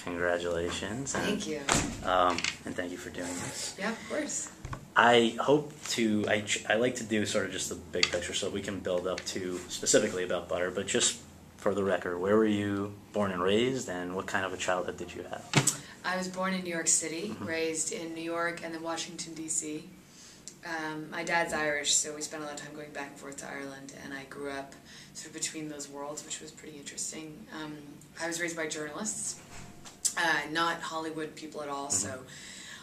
congratulations. Thank you. And thank you for doing this. Yeah, of course. I like to do sort of just the big picture so we can build up to specifically about butter, but just for the record, where were you born and raised, and what kind of a childhood did you have? I was born in New York City, raised in New York and then Washington, D.C. My dad's Irish, so we spent a lot of time going back and forth to Ireland, and I grew up sort of between those worlds, which was pretty interesting. I was raised by journalists, not Hollywood people at all, so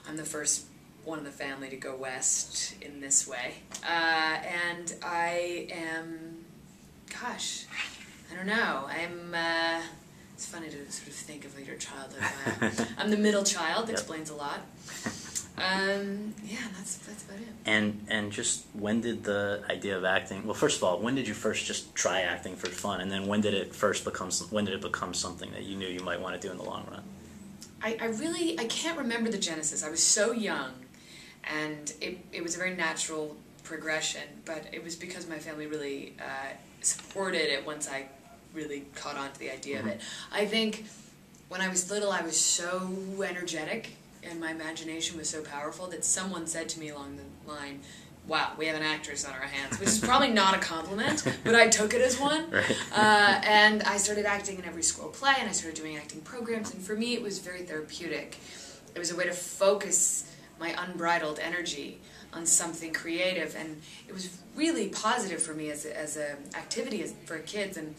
I'm the first one in the family to go west in this way. And I am, gosh, I don't know, it's funny to sort of think of your childhood. I'm the middle child, that explains a lot. Yeah, that's about it. And just when did the idea of acting, well, first of all, when did you first just try acting for fun, and then when did it become something that you knew you might want to do in the long run? I can't remember the genesis. I was so young, and it was a very natural progression, but it was because my family really supported it once I really caught on to the idea of it. I think when I was little, I was so energetic, and my imagination was so powerful that someone said to me along the line, wow, we have an actress on our hands, which is probably not a compliment, but I took it as one. Right. And I started acting in every school play, and I started doing acting programs, and for me it was very therapeutic. It was a way to focus my unbridled energy on something creative, and it was really positive for me as an activity for kids. And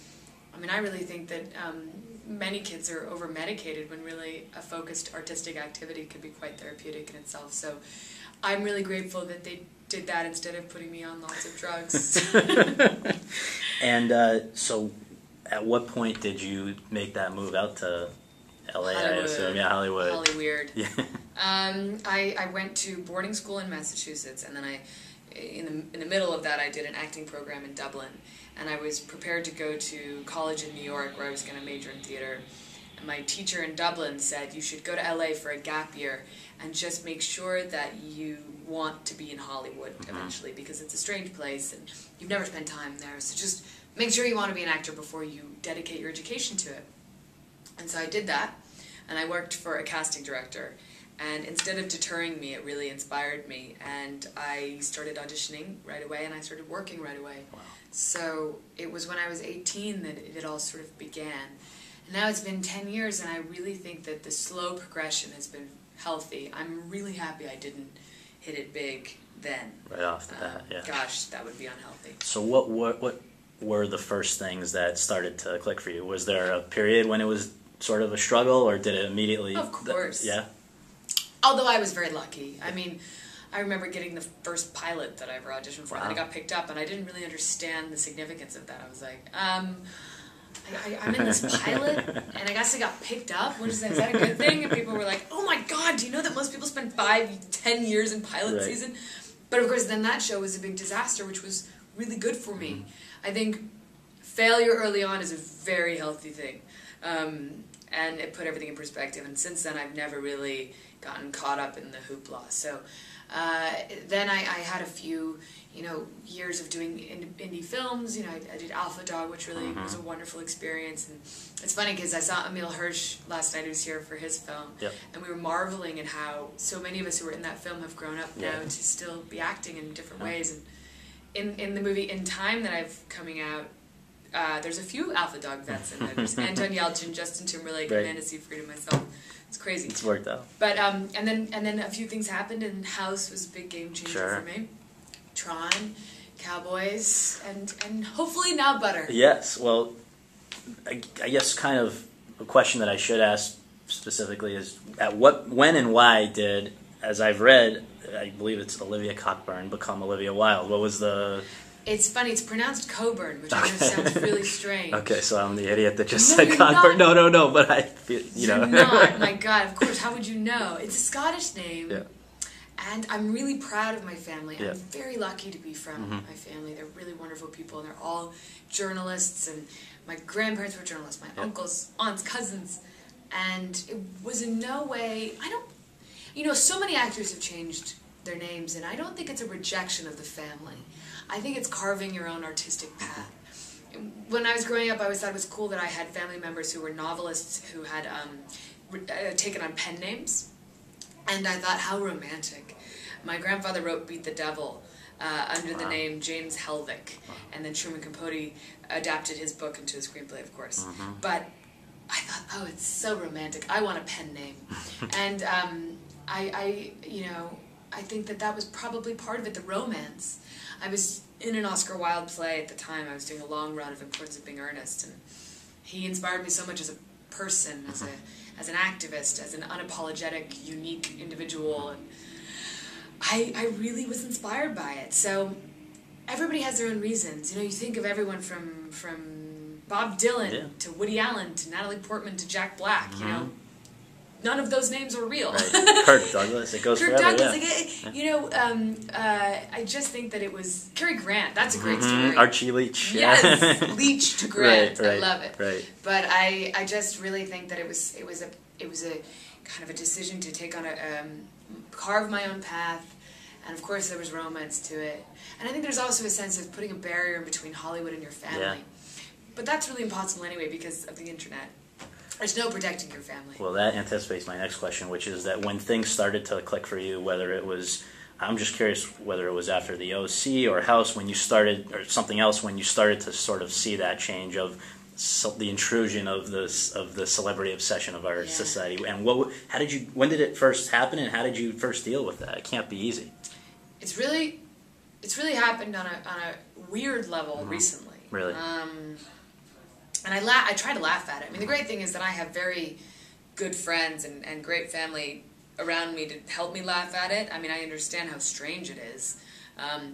I mean, I really think that many kids are over-medicated when really a focused artistic activity can be quite therapeutic in itself. So I'm really grateful that they did that instead of putting me on lots of drugs. And so at what point did you make that move out to LA, Hollywood. I assume? Yeah, Hollywood. Hollyweird. Yeah. I went to boarding school in Massachusetts, and then in the middle of that, I did an acting program in Dublin, and I was prepared to go to college in New York where I was going to major in theater. And my teacher in Dublin said, you should go to LA for a gap year and just make sure that you want to be in Hollywood eventually, because it's a strange place and you've never spent time there, so just make sure you want to be an actor before you dedicate your education to it. And so I did that, and I worked for a casting director. And instead of deterring me, it really inspired me. And I started auditioning right away, and I started working right away. Wow. So it was when I was 18 that it all sort of began. And now it's been 10 years, and I really think that the slow progression has been healthy. I'm really happy I didn't hit it big then. Right off the bat, yeah. Gosh, that would be unhealthy. So what were the first things that started to click for you? Was there a period when it was sort of a struggle, or did it immediately? Of course. Yeah. Although I was very lucky. I mean, I remember getting the first pilot that I ever auditioned for, and then I got picked up, and I didn't really understand the significance of that. I was like, I'm in this pilot, and I guess I got picked up. Is that a good thing? And people were like, oh my God, do you know that most people spend 5-10 years in pilot season? But of course, then that show was a big disaster, which was really good for me. I think failure early on is a very healthy thing. And it put everything in perspective, and since then I've never really gotten caught up in the hoopla. So then I had a few, years of doing indie films. I did Alpha Dog, which really was a wonderful experience. And it's funny because I saw Emil Hirsch last night, who was here for his film, and we were marveling at how so many of us who were in that film have grown up now to still be acting in different ways. And in the movie In Time that I've coming out, there's a few Alpha Dog vets in there. There's Anton Yelchin, Justin Timberlake, Amanda Seyfried, and myself. It's crazy. It's worked out. But and then a few things happened, and House was a big game changer for me. Tron, Cowboys, and hopefully now Butter. Yes. Well, I guess kind of a question that I should ask specifically is when and why did, as I've read, I believe it's Olivia Cockburn, become Olivia Wilde? What was the... It's funny, it's pronounced Coburn, which I know sounds really strange. Okay, so I'm the idiot that just said Cockburn. No, but I feel, You're not, my God, of course, how would you know? It's a Scottish name, and I'm really proud of my family. I'm very lucky to be from my family. They're really wonderful people, and they're all journalists, and my grandparents were journalists, my uncles, aunts, cousins, and it was in no way, so many actors have changed their names, and I don't think it's a rejection of the family. I think it's carving your own artistic path. When I was growing up, I always thought it was cool that I had family members who were novelists who had taken on pen names. And I thought, how romantic. My grandfather wrote Beat the Devil under the name James Helvick. And then Truman Capote adapted his book into a screenplay, of course. But I thought, oh, it's so romantic. I want a pen name. And I think that was probably part of it, the romance. I was in an Oscar Wilde play at the time. I was doing a long run of Importance of Being Earnest, and he inspired me so much as a person, as an activist, as an unapologetic, unique individual, and I really was inspired by it. So everybody has their own reasons. You think of everyone from Bob Dylan to Woody Allen to Natalie Portman to Jack Black, None of those names are real. Right. Kirk Douglas, it goes Kirk forever. Douglas, I just think that it was Cary Grant. That's a great story. Archie Leach. Yes, Leach to Grant. Right, I love it. Right. But I just really think that it was a kind of a decision to take on carve my own path, and of course there was romance to it. And I think there's also a sense of putting a barrier in between Hollywood and your family. Yeah. But that's really impossible anyway because of the internet. There's no protecting your family. Well, that anticipates my next question, which is that when things started to click for you, whether it was, I'm just curious whether it was after the OC or House when you started, or something else when you started to sort of see that change of the intrusion of the celebrity obsession of our society. And when did it first happen, and how did you first deal with that? It can't be easy. It's really happened on a weird level recently. Really. And I try to laugh at it. I mean, the great thing is that I have very good friends and great family around me to help me laugh at it. I mean, I understand how strange it is.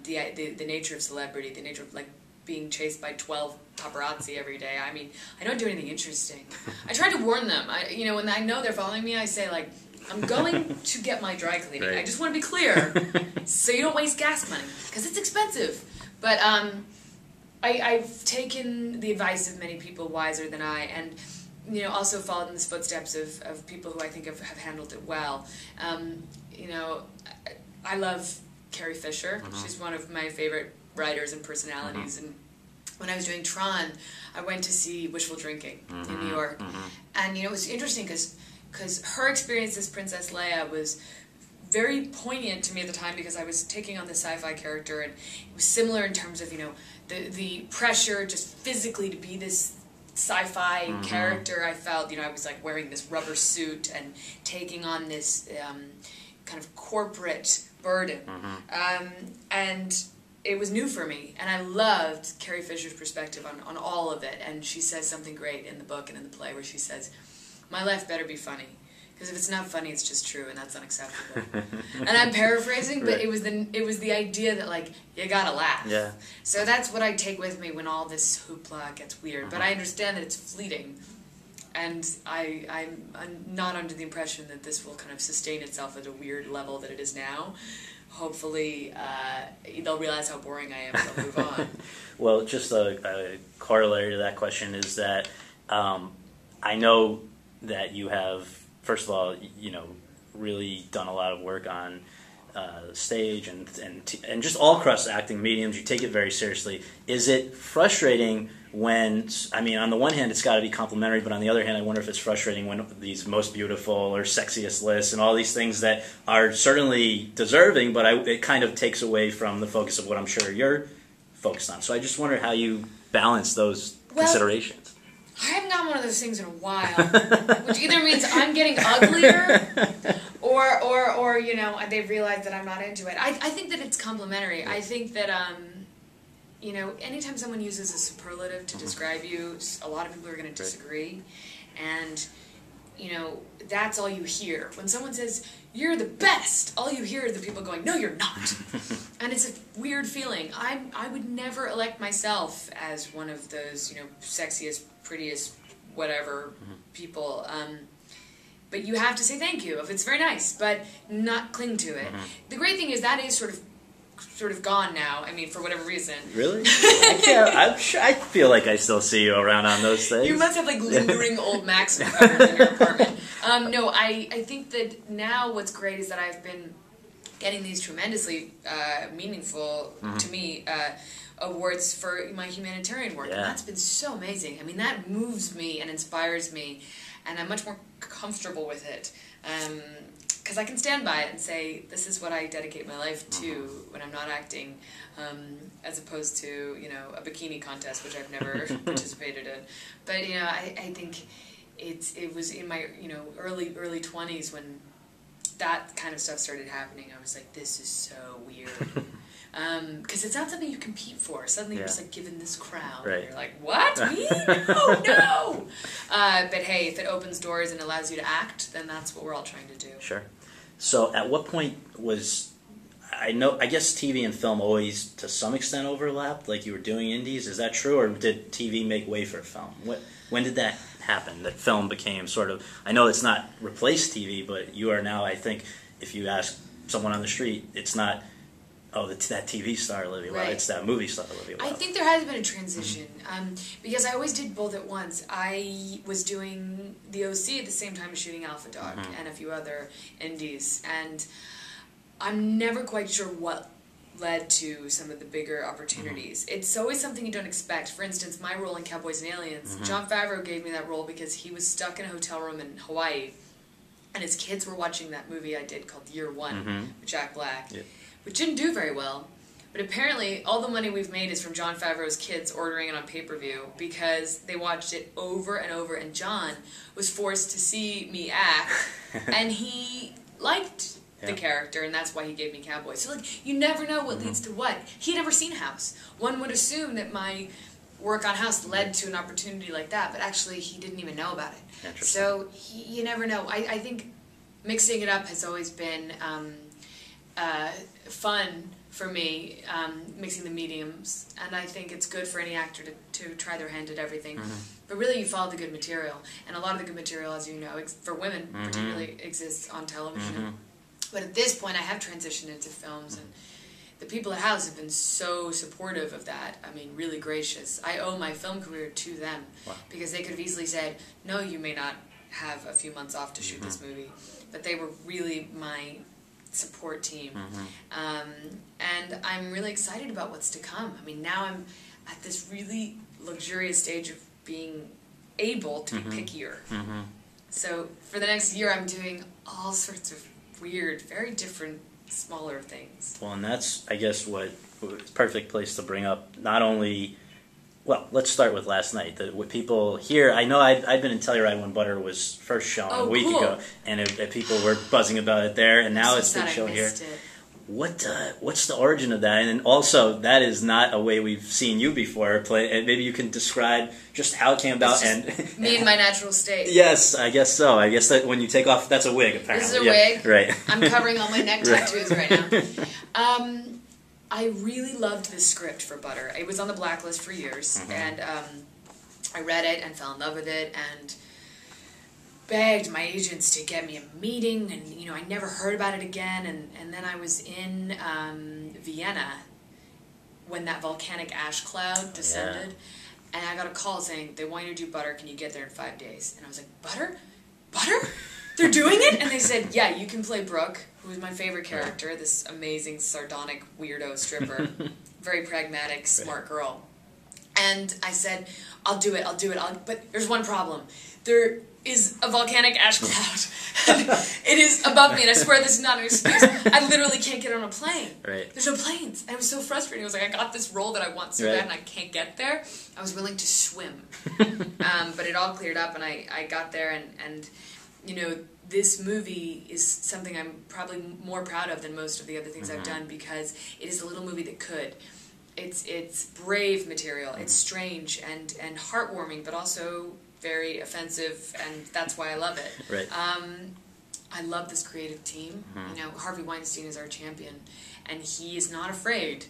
The nature of celebrity, the nature of, like, being chased by 12 paparazzi every day. I mean, I don't do anything interesting. I try to warn them. When I know they're following me, I say, like, I'm going to get my dry cleaning. Right. I just want to be clear so you don't waste gas money, because it's expensive. But I've taken the advice of many people wiser than I, and also followed in the footsteps of people who I think have handled it well. I love Carrie Fisher. She's one of my favorite writers and personalities. And when I was doing Tron, I went to see Wishful Drinking in New York. And it was interesting because her experience as Princess Leia was very poignant to me at the time, because I was taking on this sci-fi character, and it was similar in terms of the pressure just physically to be this sci-fi character. I felt I was like wearing this rubber suit and taking on this kind of corporate burden, and it was new for me, and I loved Carrie Fisher's perspective on all of it. And she says something great in the book and in the play where she says, "My life better be funny. Because if it's not funny, it's just true, and that's unacceptable." And I'm paraphrasing, but it was the idea that, like, you gotta laugh. Yeah. So that's what I take with me when all this hoopla gets weird. But I understand that it's fleeting, and I'm not under the impression that this will kind of sustain itself at a weird level that it is now. Hopefully, they'll realize how boring I am, and they'll move on. Well, just a corollary to that question is that I know that you have, first of all, really done a lot of work on stage and just all across acting mediums. You take it very seriously. Is it frustrating when, on the one hand, it's got to be complimentary, but on the other hand, I wonder if it's frustrating when these most beautiful or sexiest lists and all these things that are certainly deserving, but it kind of takes away from the focus of what I'm sure you're focused on. So I just wonder how you balance those considerations. I haven't gotten one of those things in a while, which either means I'm getting uglier, or they've realized that I'm not into it. I think that it's complimentary. I think that anytime someone uses a superlative to describe you, a lot of people are going to disagree, and that's all you hear. When someone says you're the best, all you hear are the people going, "No, you're not," and it's a weird feeling. I would never elect myself as one of those sexiest, prettiest, whatever people. But you have to say thank you if it's very nice, but not cling to it. The great thing is that is sort of gone now. I mean, for whatever reason. Really? I feel like I still see you around on those things. You must have like lingering old Maxim covers in your apartment. No, I think that now what's great is that I've been getting these tremendously meaningful to me awards for my humanitarian work, and that's been so amazing. I mean, that moves me and inspires me, and I'm much more comfortable with it. Because I can stand by it and say, this is what I dedicate my life to when I'm not acting, as opposed to, you know, a bikini contest, which I've never participated in. But, you know, I think it was in my, you know, early 20s when that kind of stuff started happening. I was like, this is so weird. Because it's not something you compete for. Suddenly you're just like given this crown. Right. And you're like, what? Me? No, no! But hey, if it opens doors and allows you to act, then that's what we're all trying to do. Sure. So at what point was, I guess TV and film always to some extent overlapped, like you were doing indies, is that true, or did TV make way for film? When did that happen, that film became sort of, I know it's not replaced TV, but you are now, I think, if you ask someone on the street, it's not, oh, it's that TV star Olivia Wilde, it's that movie star Olivia Wilde. I think there has been a transition, because I always did both at once. I was doing the OC at the same time as shooting Alpha Dog and a few other indies, and I'm never quite sure what led to some of the bigger opportunities. It's always something you don't expect. For instance, my role in Cowboys and Aliens, Jon Favreau gave me that role because he was stuck in a hotel room in Hawaii, and his kids were watching that movie I did called Year One with Jack Black. Yep. Which didn't do very well, but apparently all the money we've made is from Jon Favreau's kids ordering it on pay-per-view because they watched it over and over, and Jon was forced to see me act, and he liked the character, and that's why he gave me Cowboy. So, like, you never know what leads to what. He had never seen House. One would assume that my work on House led to an opportunity like that, but actually he didn't even know about it. So, you never know. I think mixing it up has always been fun for me, mixing the mediums, and I think it's good for any actor to try their hand at everything. But really, you follow the good material, and a lot of the good material, as you know, for women particularly, exists on television. But at this point, I have transitioned into films, and the people at House have been so supportive of that. I mean, really gracious. I owe my film career to them, because they could have easily said, no, you may not have a few months off to shoot this movie. But they were really my support team. And I'm really excited about what's to come. I mean, now I'm at this really luxurious stage of being able to be pickier. So for the next year, I'm doing all sorts of weird, very different, smaller things. Well, and that's, I guess, what perfect place to bring up not only, well, let's start with last night. What people here, I know I'd been in Telluride when Butter was first shown a week ago, and people were buzzing about it there, and now it's been shown here. What's the origin of that? And also, that is not a way we've seen you before play. And maybe you can describe just how it came about. And me in my natural state. Yes, I guess so. I guess that when you take off, that's a wig, apparently. This is a wig. Right. I'm covering all my neck tattoos right now. I really loved this script for Butter. It was on the blacklist for years, and I read it and fell in love with it, and begged my agents to get me a meeting, and you know, I never heard about it again, and then I was in Vienna when that volcanic ash cloud descended, and I got a call saying, they want you to do Butter, can you get there in 5 days? And I was like, Butter? Butter? They're doing it? And they said, yeah, you can play Brooke, who is my favorite character, this amazing, sardonic, weirdo stripper, very pragmatic, smart girl. And I said, I'll do it, but there's one problem. There is a volcanic ash cloud. It is above me, and I swear this is not an excuse. I literally can't get on a plane. Right. There's no planes. And I was so frustrated. I was like, I got this role that I want so bad, and I can't get there. I was willing to swim. But it all cleared up, and I got there, and you know, this movie is something I'm probably more proud of than most of the other things I've done, because it is a little movie that could. It's brave material. It's strange and heartwarming, but also very offensive, and that's why I love it. Right. I love this creative team. You know, Harvey Weinstein is our champion, and he is not afraid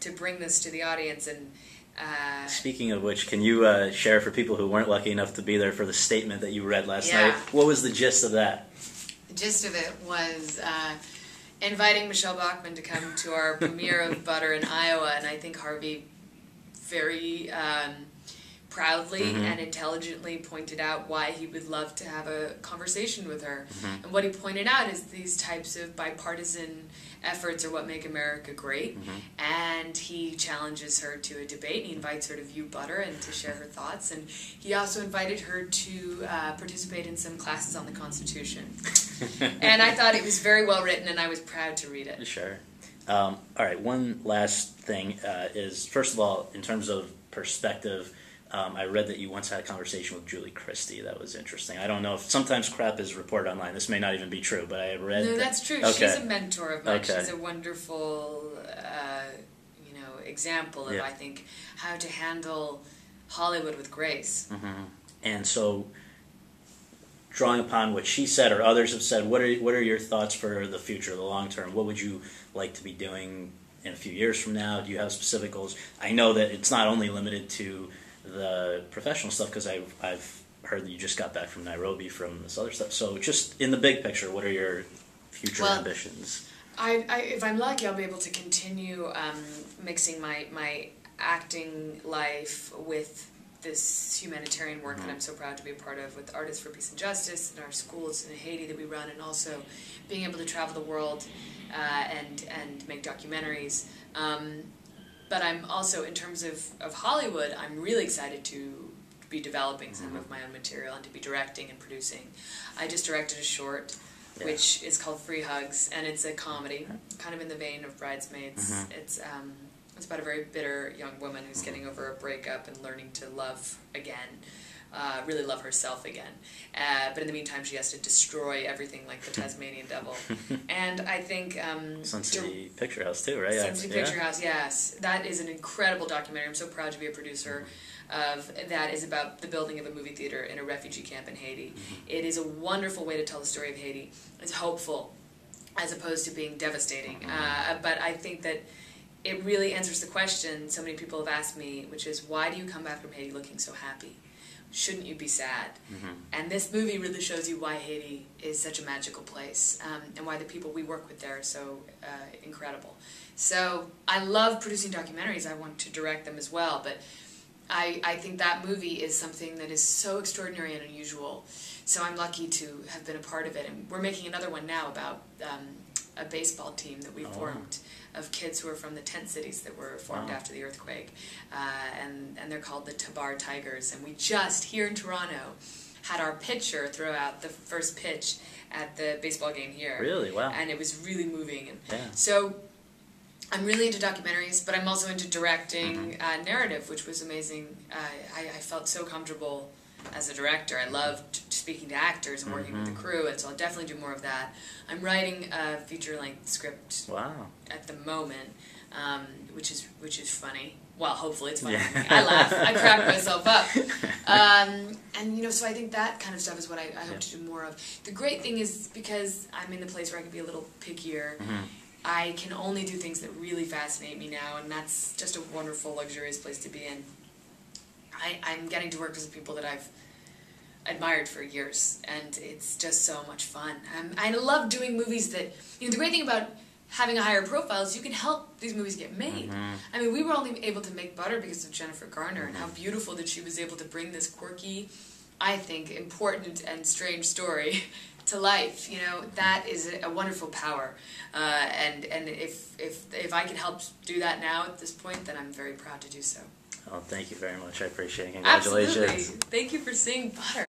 to bring this to the audience. And speaking of which, can you share for people who weren't lucky enough to be there for the statement that you read last night? What was the gist of that? The gist of it was inviting Michelle Bachman to come to our premiere of Butter in Iowa, and I think Harvey very proudly and intelligently pointed out why he would love to have a conversation with her. And what he pointed out is these types of bipartisan efforts are what make America great. And he challenges her to a debate. He invites her to view butter and to share her thoughts. And he also invited her to participate in some classes on the Constitution. And I thought it was very well written, and I was proud to read it. Sure. All right, one last thing is, first of all, in terms of perspective, I read that you once had a conversation with Julie Christie. That was interesting. I don't know if sometimes crap is reported online. This may not even be true, but I read... No, that's true. Okay. She's a mentor of mine. Okay. She's a wonderful, example of, I think, how to handle Hollywood with grace. And so, drawing upon what she said or others have said, what are your thoughts for the future, the long term? What would you like to be doing in a few years from now? Do you have specific goals? I know that it's not only limited to the professional stuff, because I've heard that you just got back from Nairobi from this other stuff. So just in the big picture, what are your future ambitions? If I'm lucky, I'll be able to continue mixing my acting life with this humanitarian work that I'm so proud to be a part of with Artists for Peace and Justice and our schools in Haiti that we run, and also being able to travel the world and make documentaries. But I'm also, in terms of Hollywood, I'm really excited to be developing some of my own material and to be directing and producing. I just directed a short, which is called Free Hugs, and it's a comedy, kind of in the vein of Bridesmaids. It's about a very bitter young woman who's getting over a breakup and learning to love again, really love herself again. But in the meantime, she has to destroy everything like the Tasmanian Devil. And I think... Sun City Picture House too, right? Sun City Picture House, yes. That is an incredible documentary. I'm so proud to be a producer of that. Is about the building of a movie theater in a refugee camp in Haiti. It is a wonderful way to tell the story of Haiti. It's hopeful as opposed to being devastating. But I think that it really answers the question so many people have asked me, which is, why do you come back from Haiti looking so happy? Shouldn't you be sad? And this movie really shows you why Haiti is such a magical place, and why the people we work with there are so incredible. So I love producing documentaries. I want to direct them as well, but I think that movie is something that is so extraordinary and unusual. So I'm lucky to have been a part of it. And we're making another one now about a baseball team that we formed of kids who are from the tent cities that were formed after the earthquake. And they're called the Tabar Tigers. And we just, here in Toronto, had our pitcher throw out the first pitch at the baseball game here. Really? Wow. And it was really moving. And so I'm really into documentaries, but I'm also into directing narrative, which was amazing. I felt so comfortable as a director. I loved speaking to actors and working with the crew, and so I'll definitely do more of that. I'm writing a feature-length script at the moment, which is funny. Well, hopefully it's funny. I laugh. I crack myself up. And, so I think that kind of stuff is what I hope to do more of. The great thing is, because I'm in the place where I can be a little pickier, I can only do things that really fascinate me now, and that's just a wonderful, luxurious place to be in. I'm getting to work with people that I've admired for years, and it's just so much fun. I love doing movies that, the great thing about having a higher profile is you can help these movies get made. I mean, we were only able to make Butter because of Jennifer Garner, and how beautiful that she was able to bring this quirky, I think, important and strange story to life. That is a wonderful power. And if I can help do that now at this point, then I'm very proud to do so. Oh, thank you very much. I appreciate it. Congratulations. Absolutely. Thank you for seeing Butter.